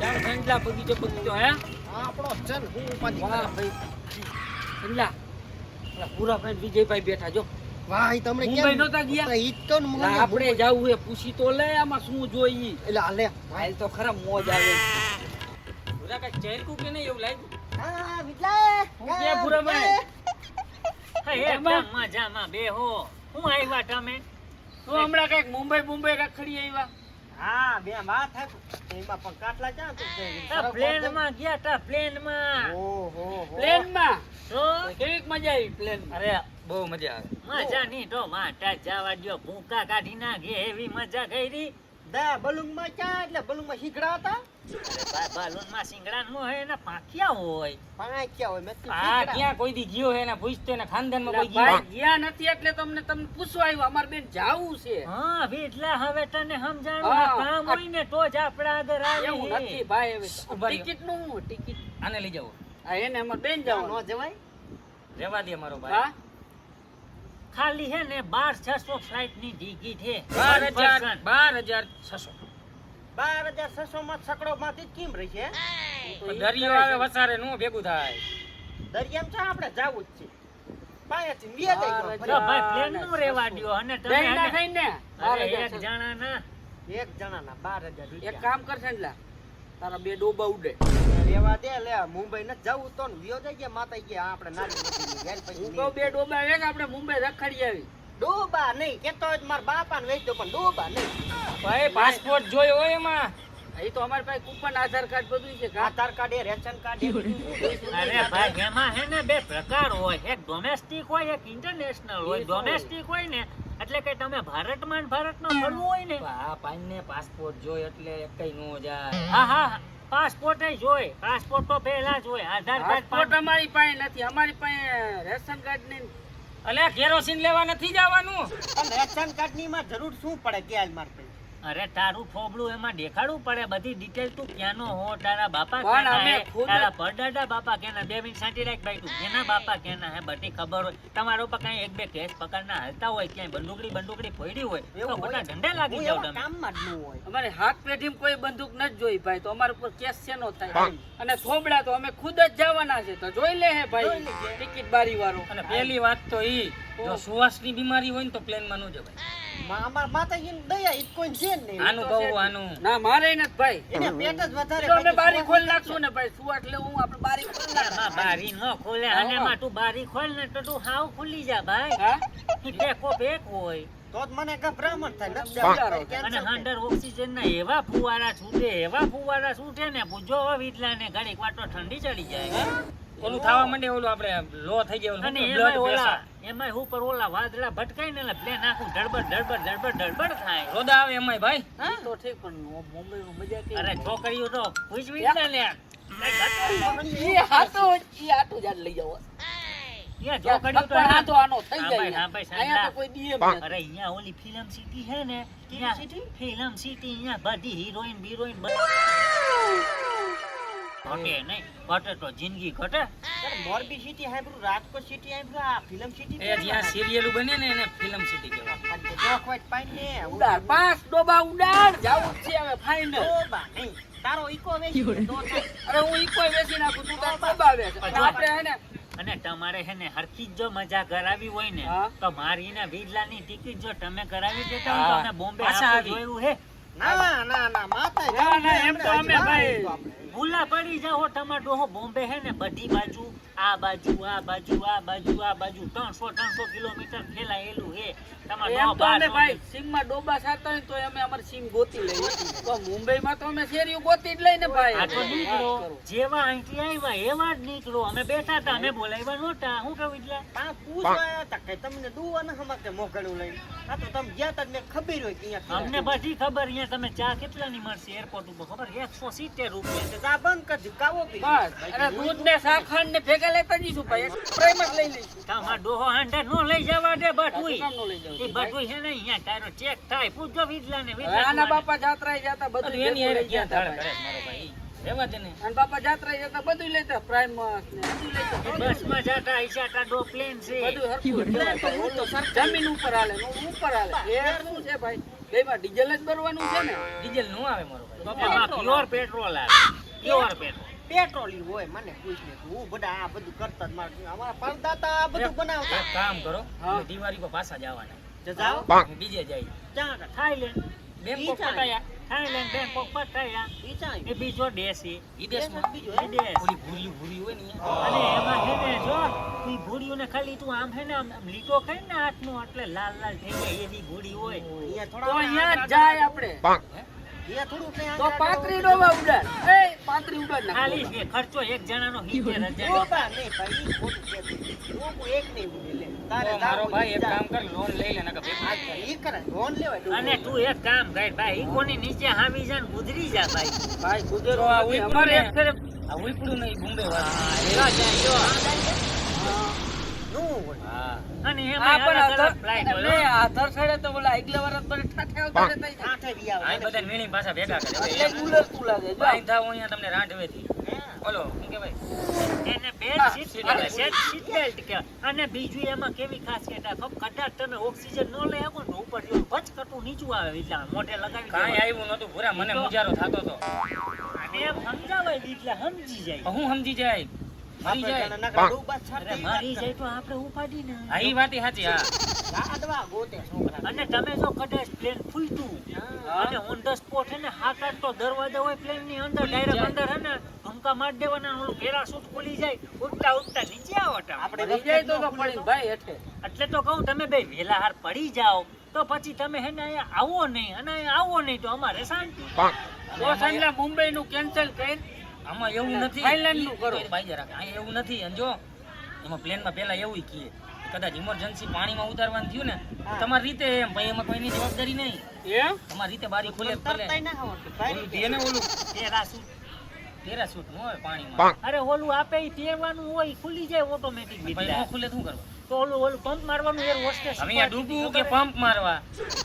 સંજલા બગીચો હે આપણો ચલ હું ઉપાધિ વાહ ભાઈ સંજલા પૂરા ભાઈ વિજયભાઈ બેઠા જો વાહ તમને મુંબઈ નહોતા ગયા ઈ તો આપણે જાવું હે પૂછી તો લે આમાં શું જોઈ એટલે હાલે હાલ તો ખરા મોજ આવે પૂરા કઈ ચેરકું કે નહીં એવું લાગ્યું હા વિટલા હું કે પૂરા ભાઈ મજામાં બેહો હું આવ્યા તમે તો હમણાં કઈક મુંબઈ રખડી આવ્યા હા બે વાત હે એમાં પણ કાટલા ક્યાં તો પ્લેન માં ગયા તા પ્લેન માં ઓહો પ્લેનમાં તો કેવી મજા આવી પ્લેન અરે બહુ મજા આવે મજા ની તો માટા જવા દો ભૂકા કાઢી નાખે એવી મજા કરી દા બલુંગ માં ક્યાં એટલે બલુંગ માં શીખડા હતા બાલુન માં સિંગડા નો હોય ને પાખ્યા હોય પાંચ ક્યાં હોય મેં આ ક્યાં કોઈ દી ગયો હે ને પૂછતો ને ખાનદાન માં કોઈ ગયો ગયા નથી એટલે તમને પૂછવા આવ્યો અમાર બેન જાવું છે હા એટલે હવે તને સમજાણું હા. આ કામ હોય ને તો જ આપડા આગળ એવું આવે નથી ભાઈ હવે ટિકિટ નું ટિકિટ આને લઈ જાવ આ એને અમાર બેન નો જવાનું જવાય રેવા દે મારો હા ખાલી હે ને 12,600 ફ્લાઇટ ની ટિકિટ હે 12,600 12,600 માં છકડો માંથી કેમ રહી છે દરિયો આવે વસારે નું ભેગું થાય દરિયામ છે આપણે જાવું જ છે પાયાથી બે દઈ જો ભાઈ પ્લેન નું રેવા દ્યો અને તમે બેન ના હે થઈ ને ને, અરે એક જણા ના એક જણાના 12,000 એક રૂપિયા કામ કરશે ને લા, તારા બે ડોબા ઉડે રેવા દે લે મુંબઈ ન જવું તો ને વિયો જઈ ગયા માતા ગયા આપણે નાની મોટી ગેલ પછી હું કહું બે ડોબા વે કે આપણે મુંબઈ રખડી આવી ડોબા નહીં કેતો જ માર બાપાને વેચ દો પણ ડોબા નહીં ભાઈ પાસપોર્ટ જોયો હોય એમાં એ તો અમારી પાસે કૂપન આધાર કાર્ડ બધું છે આધાર કાર્ડ એ રેશન કાર્ડ એ બધું અરે ભાઈ એમાં હે ને બે પ્રકાર હોય એક ડોમેસ્ટિક હોય એક ઇન્ટરનેશનલ હોય ડોમેસ્ટિક હોય ને એટલે કે તમે ભારતમાં ફરવું હોય ને આ પાઈને પાસપોર્ટ જોય એટલે કઈ નો જાય હા પાસપોર્ટ જોય પાસપોર્ટ તો પહેલા જ હોય આધાર કાર્ડ પાસપોર્ટ અમારી પાસે નથી અમારી પાસે રેશન કાર્ડ ની અલે કેરોસીન લેવા નથી જવાનું પણ રેશન કાર્ડ ની માં જરૂર શું પડે કે હાલ માર ભાઈ અરે તારું ફોબડું એમાં દેખાડવું પડે બધી ડિટેલ તું ક્યાંનો હો તારા બાપા પણ કેના અમે હે ખુદ તારા પરદાદા બાપા કેના 2 મિનિટ શાંતિ રાખ ભાઈ તું કેના બાપા કેના હે બધી ખબર હોય તમારો પર કઈ એક બે કેસ પકડના હાલતા હોય ક્યાંય બંદૂકડી ફોડી હોય તો એવું મોટા હોય. ઝંડે લાગી હું જાવ એવા તમે કામમાં જ ન હોય અમારે હાથ પેઢીમાં કોઈ બંદૂક નથી જોઈ ભાઈ તો અમારા ઉપર કેસ છે નો થાય અને થોબડા તો અમે ખુદ જ જવાના છે તો જોઈ લે હે ભાઈ જોઈ લેજે. ટિકિટ બારી વાળો અને પહેલી વાત તો ઈ જો સુવાસની બીમારી હોય ને તો પ્લેન માં નો જવાય અમાર માતાજીની દયા ઈ કોઈ છે જ નહીં આનું કહું આનું ના મારે નથી ભાઈ એને પેટ જ વધારે તો અમે બારી ખોલ નાખશું ને ભાઈ સુવાટ લેવું આપણે બારી ખોલ નાખશું એમાં બારી ન ખોલે અને એમાં તું બારી ખોલ ને તો તું હાવ ખુલી જા ભાઈ હા ઈ પેકો પેક હોય તો જ મને ગભરામણ થાય નથી પગારો. જવું. અને અંદર ઓક્સિજન ના એવા ફુવારા છૂટે ને પૂછો વીટલા ને ઘડીક વાર તો ઠંડી ચડી જાય ઓલું થવા માંડે ઓલું આપણે લો થઈ જાય અને એમાંય ઉપર ઓલા વાદળા ભટકાય ને એટલે પ્લેન આખું ધડબડ થાય રોદા આવે એમાંય ભાઈ હા? તો ઠીક પણ મુંબઈમાં મજા કેવી? અરે છોકરીઓ તો પૂછવી જ ને લે ઈ હાટો જ લઈ જાવ યા છોકરીઓ તો આ તો આનો થઈ હા જાય ભાઈ, અહીંયા તો કોઈ DM નથી. અરે અહીંયા ઓલી ફિલ્મ સિટી હે ને કેવી city? ફિલ્મ સિટી અહીંયા બધી હિરોઈન બીરોઈન ઘટે નહીં ઘટે તો જિંદગી ઘટે અરે મોરબી સિટી હાંભળું રાજકોટ સિટી હાંભળું આ ફિલ્મ સિટી એ જ્યાં સિરિયલ બને ને એને ફિલ્મ સિટી કહેવાય જોખવાટ પાઈને ઉડાડ 5 ડોબા ઉડાડ જાવું જ છે હવે ફાઇનલ ડોબા નહીં તારો ઈકો વેચી દે, તો થાય. અરે હું ઈ કોઈ વેચી નાખું તું તાર ડોબા વેચ અને આપણે હે ને અને તમારે હે ને હરખી જ જો મજા કરાવી હોય ને હા. તો મારી ને વીરલાની ટિકિટ જો તમે કરાવી દેતા હોય તો હા. અમે બોમ્બે પાછા આખું આવી. જોયું હે ના માતા ના, ના, એમ તો અમે ભાઈ ભૂલા પડી જાઓ તમાર ડોહો બોમ્બે હે ને બધી બાજુ આ બાજુ 300 કિલોમીટર ફેલાયેલું હે તમાર એમ ડોહો તો અમે બહાર ભાઈ સીમમાં ડોબા સાતા હોય તો અમે અમારી સીમ ગોતી લઈએ તો મુંબઈમાં તો અમે શેરીઓ ગોતી જ લઈને ભાઈ આ તો નીકળો જેવા અહીંથી આવ્યા એવા જ નીકળો અમે બેઠા હતા અમે બોલાવ્યા નહોતા હું કહું એટલે આ પૂછવા હતા કે તમને દુવા ન હમકે મોકળું લઈને આ તો તમે ગયા તા મેં ખબર હોય કે અહીંયા અમને બધી ખબર અહીંયા તમે ચા કેટલાની મળશે એરપોર્ટ ઉપર ખબર 170 રૂપિયા ચા બંધ કરજો કાવો પી બસ અરે દૂધ ને સાખર ને ભેગા લેતા જઈશું ભાઈ પ્રેમ જ લઈ લઈશું તમાર ડોહો હાંડે નો લઈ જવા દે બટુઈ કેમ નો લઈ જાવ એ બટુઈ છે ને અહીંયા તારો ચેક થાય પૂછજો વીજલાને આના બાપા જાત્રાએ જતા બધું એની ભેગું હારે લઈ ક્યાં જતા ધાડ ભાઈ. કરે મારો ભાઈ રેવા દે ને અને બાપા જાત્રાએ જતા બધું લેતા પ્રાઇમસ ને બધું લેતા બસમાં જાતા ઈશાટા ડો પ્લેન છે બધું હરખું જ કહેવાય ભાઈ. ઓલું જમીન ઉપર હાલે ને ઓલું ઉપર હાલે એ શું છે ભાઈ બેમાં ડીઝલ જ ભરવાનું છે ને? ડીઝલ નું આવે મારો ભાઈ. તો એમાં પેટ્રોલ પ્યોર પેટ્રોલ આવે પ્યોર પેટ્રોલ પેટ્રોલિંગ હોય મને પૂછને હું બધા આ બધું કરતા જ મારે અમારા પરદાતા આ બધું બનાવતા એક કામ કરો હા. અમે દિવાળી પર પાછા જવાના જો જાઓ અમે બીજે જાય ક્યાં આગળ? થાઈલેન્ડ બેંકોક ઈ ચાલે. પટાયા થાઈલેન્ડ બેંકોક પટાયા ઈ ચાય. એ બીજો દેશ છે વિદેશમાં બીજો હે? વિદેશ ઓલી ભૂરી હોય ને અને એમાં હે ને જો ઈ ભૂરીઓને ખાલી તું આમ હે ને આમ લીટો ખાઈ ને હાથનો એટલે લાલ લાલ થઈ જાય એવી ભૂરી હોય અહીંયા તો થોડા અહીંયા જ જાય આપણે. અહીંયા થોડું કઈ તો આગળ પાતરી ડોબા ઉડાડ. એ પાતરી ઉડાડ નાખ. ખાલી છે ખર્ચો એક જણાનો 70,000 ડોબા નહીં ભાઈ ઈ ખોટું કહેતું. ડોબો એક નહીં ઉડે લે. તારે તો મારો જાવું ભાઈ એક જા. કામ કર લોન લઈ લે નકર ભેગું આ નથી થાય. ઈ કરાય લોન લેવાય ડોબો. અને તું એક કામ કર ભાઈ ઈ કોની નીચે હાવી જાન ગુજરી જા ભાઈ ભાઈ તો ગુજરો આ નથી. ઉઈપડું અમારે ને- એક ફેરે આ ઉઈપડું નહીં બોમ્બે વાળું. એવા જાય જો નું હોય હા અને આ એમાં પણ અલગ અલગ ફ્લાઇટ એટલે હોય આધાર સડે તો બોલા આગલા વરસ પર ઠાઠે આવતા રહેતા ય આઠે દી આવે. આ બધા વીણી પાછા ભેગા કરે એટલે ગુલર તું લાગે જો. બાઈ થાવ અહીંયા તમને રાંધવેથી હા. બોલો શું કહેવાય એને બેલ સીટ કહેવાય, સેટ સીટ બેલ્ટ કહેવાય. અને બીજું એમાં કેવી ખાસિયત આ ખબર કદાચ તમે ઓક્સિજન ન લઈ શકો ને ઉપર જેવું ભચકટું નીચું આવે એટલે મોઢે લગાવી કાંઈ દેવાનું. આવ્યું નતું પૂરા મને મુજારો થતો હતો અને એમ સમજાવાય એટલે સમજી જાય હું સમજી જાય મરી આપણે જાય તને નકર ડૂબા અરે છાતી મારી જાય તો આપણે ઉપાડી ને હા ઈ વાત સાચી હા લાડવા ગોતે છોકરા. અને તમે જો કદાચ પ્લેન ફૂલતું હા. અને ઓન ધ સ્પોટ હે ને હાથ તો દરવાજા હોય પ્લેન ની અંદર ડાયરેક્ટ જાય. અંદર હે ને ધમકા માર દેવાના ઓલું પેરાશૂટ ખુલી જાય ઉડતા ઉડતા નીચે આવો તમે. આપણે રહી જાય તો પડીને ભાઈ હેઠે. એટલે તો કહું તમે બે વેલા હાર પડી જાઓ તો પછી તમે હે ને અહીંયા આવો નહીં અને અહીંયા આવો નહીં તો અમારે શાંતિ તો સંજલા મુંબઈ નું કેન્સલ કરી આમાં એવું નથી થાઈલેન્ડ નું કરો. બાઈ રાખે અહીંયા એવું નથી અને જો એમાં પ્લેનમાં પહેલા એવું કીએ કદાચ ઇમરજન્સી પાણીમાં ઉતારવાનું થયું ને તો હા. તમારી રીતે એમ ભાઈ એમાં કોઈની જવાબદારી નહીં એમ તમારી રીતે બારી ખુલે તરતાય ખુલે ના આવડતું. ઓલું ભાઈ દે ને ઓલું પેરાશૂટ પેરાશૂટ ન હોય પાણીમાં અરે ઓલું આપે ઈ પહેરવાનું હોય ઈ ખુલી જાય ઓટોમેટિક ભાઈ ન ખુલે શું કરવા તો ઓલું પંપ મારવાનું એર હોસ્ટેસ હવે અહીંયા ડૂબવું કે પંપ મારવા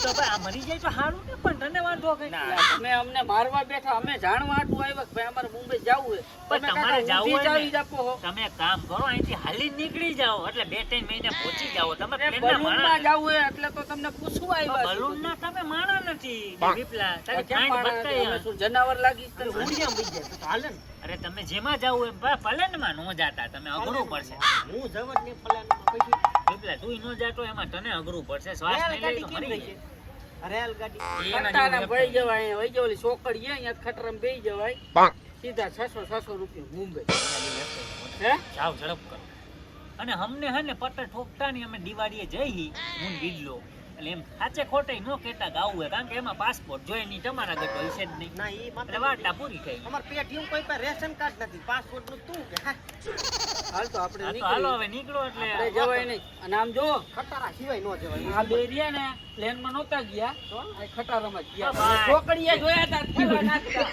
તો ભાઈ આ મરી જાય તો સારું ને પણ તને વાંધો કઈ તમે અમને મારવા બેઠા અમે જાણવા આટલું આવ્યા કે ભાઈ અમારે મુંબઈ જવું છે પણ તમે તમારે કાકા જાવું ઊંધી હોય ચાવી જ આપો હો. તમે એક કામ કરો અહીંથી હાલી નીકળી જાઓ એટલે 2-3 મહિને પહોંચી જાઓ તમે એ પ્લેનના બલૂનમાં માણસ જવું હોય એટલે તો તમને પૂછવું આવ્યા છે. બલૂન ના તમે માણા નથી વિપલા તારી કેમ ફાઇન પાડે? બતાય અમે શું જનાવર લાગીશ તને? ઊંડિયામાં બેસી જાય તો હાલે ને. અરે તમે જેમાં જાવ એમ ભલે ને માં નો જાતા તમે અઘરું પડશે હું જવત ને ફલાણામાં પછી વિપલા તું નો જાતો એમાં તને અઘરું પડશે શ્વાસ નહીં લઈ તો મરી જાય રેલ ગાડી એના ખટારામાં જેવું વહી જવાય અહીંયા વહી જવાય ઓલી ચોકડી છે, અહીંયા ખટારામાં બેસી જવાય સીધા 600 રૂપિયા મુંબઈ હે જાવ ઝડપ કરો અને અમને હે ને પટ્ટા ઠોકતા ની અમે દિવાળીએ જઈ હું વિડલો એટલે એમ સાચે ખોટે નો કહેતા કે આવું હોય કારણ કે એમાં પાસપોર્ટ જોઈએ નહીં તમારા ગતો હશે જ નહીં ના ઈ એટલે મતલબ વાર્તા પૂરી થઈ અમાર પેટીયું કોઈ પાસે રેશન કાર્ડ નથી પાસપોર્ટ નું તું કે હા, હાલ તો આપણે હા તો હાલો નીકળી હવે નીકળો એટલે આપણે જવાય નહીં અને આમ જો ખટારા સિવાય નો જવાય આ બે રહ્યા ને પ્લેનમાં નહોતા ગયા તો આ ખટારામાં જ ગયા બાય. ચોકડીએ જોયા તા ઠેલા નાખતા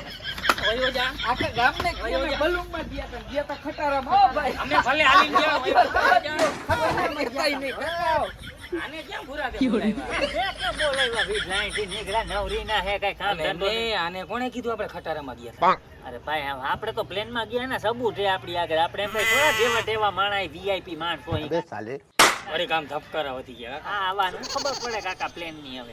વયો જા આખા ગામને બલૂનમાં ગયા તા ખટારામાં ઓ ભાઈ અમે ભલે હાલીને ગયા હોય, ખટારામાં ગયા નહીં ખટારો. આને ક્યાં ભૂરા દે બોલાવ્યા? કે બોલાવ્યા વીજ લાઈનથી નીકળ્યા નવરી ના હે કઈ કામ ધંધો નહીં. આને કોણે કીધું આપણે ખટારામાં ગયા હતા? અરે ભાઈ હવે આપણે તો પ્લેનમાં ગયા ને સબૂત છે આપણી આગળ આપણે એમ કઈ થોડા જેવા તેવા માણસ વીઆઈપી માણસો અહીં અરે કામ ધબકારા વધી ગયા આ આવવાનું ખબર પડે કાકા પ્લેન ની હવે